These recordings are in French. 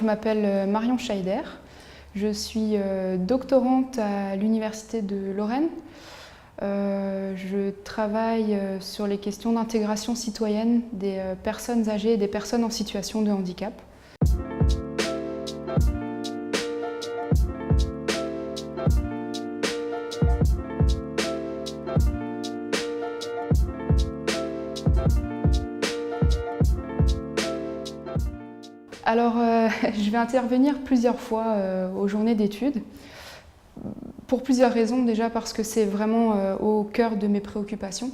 Je m'appelle Marion Scheider, je suis doctorante à l'Université de Lorraine. Je travaille sur les questions d'intégration citoyenne des personnes âgées et des personnes en situation de handicap. Alors, je vais intervenir plusieurs fois aux journées d'études, pour plusieurs raisons. Déjà parce que c'est vraiment au cœur de mes préoccupations.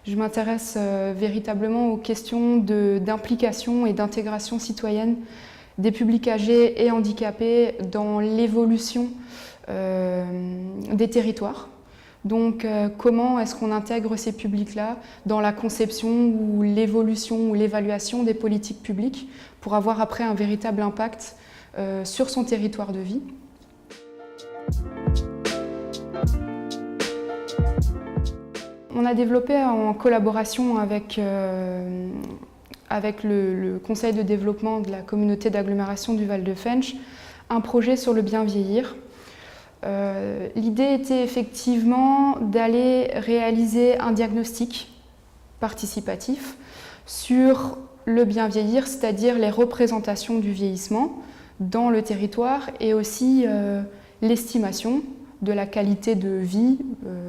Je m'intéresse véritablement aux questions d'implication et d'intégration citoyenne des publics âgés et handicapés dans l'évolution des territoires. Donc comment est-ce qu'on intègre ces publics-là dans la conception ou l'évolution ou l'évaluation des politiques publiques pour avoir après un véritable impact sur son territoire de vie. On a développé en collaboration avec le Conseil de développement de la communauté d'agglomération du Val de Fensch un projet sur le bien vieillir. L'idée était effectivement d'aller réaliser un diagnostic participatif sur le bien vieillir, c'est-à-dire les représentations du vieillissement dans le territoire et aussi l'estimation de la qualité de vie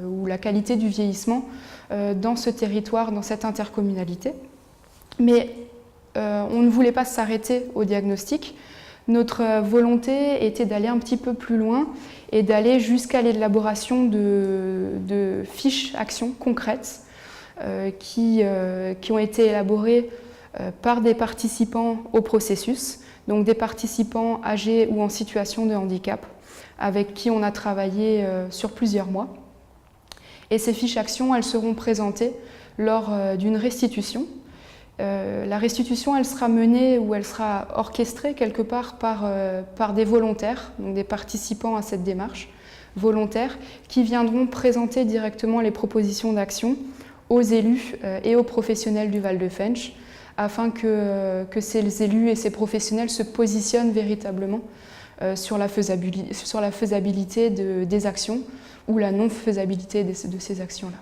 ou la qualité du vieillissement dans ce territoire, dans cette intercommunalité. Mais on ne voulait pas s'arrêter au diagnostic. Notre volonté était d'aller un petit peu plus loin et d'aller jusqu'à l'élaboration de fiches actions concrètes qui ont été élaborées par des participants au processus, donc des participants âgés ou en situation de handicap, avec qui on a travaillé sur plusieurs mois. Et ces fiches actions, elles seront présentées lors d'une restitution. La restitution, elle sera menée ou elle sera orchestrée quelque part par des volontaires, donc des participants à cette démarche, volontaires, qui viendront présenter directement les propositions d'action aux élus et aux professionnels du Val de Fensch, afin que ces élus et ces professionnels se positionnent véritablement sur la faisabilité des actions ou la non-faisabilité de ces actions-là.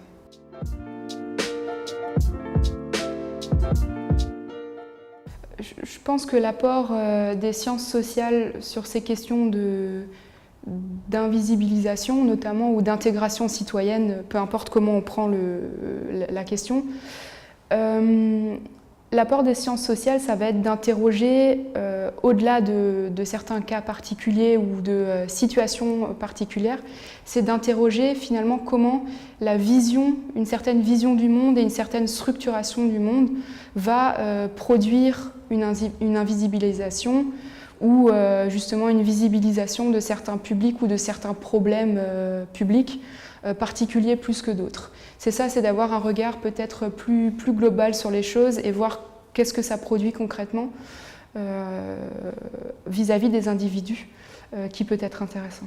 Je pense que l'apport des sciences sociales sur ces questions d'invisibilisation notamment ou d'intégration citoyenne, peu importe comment on prend la question, l'apport des sciences sociales, ça va être d'interroger, au-delà de certains cas particuliers ou de situations particulières, c'est d'interroger finalement comment la vision, une certaine vision du monde et une certaine structuration du monde va produire une invisibilisation ou justement une visibilisation de certains publics ou de certains problèmes publics particuliers plus que d'autres. C'est ça, c'est d'avoir un regard peut-être plus global sur les choses et voir qu'est-ce que ça produit concrètement vis-à-vis des individus qui peut être intéressant.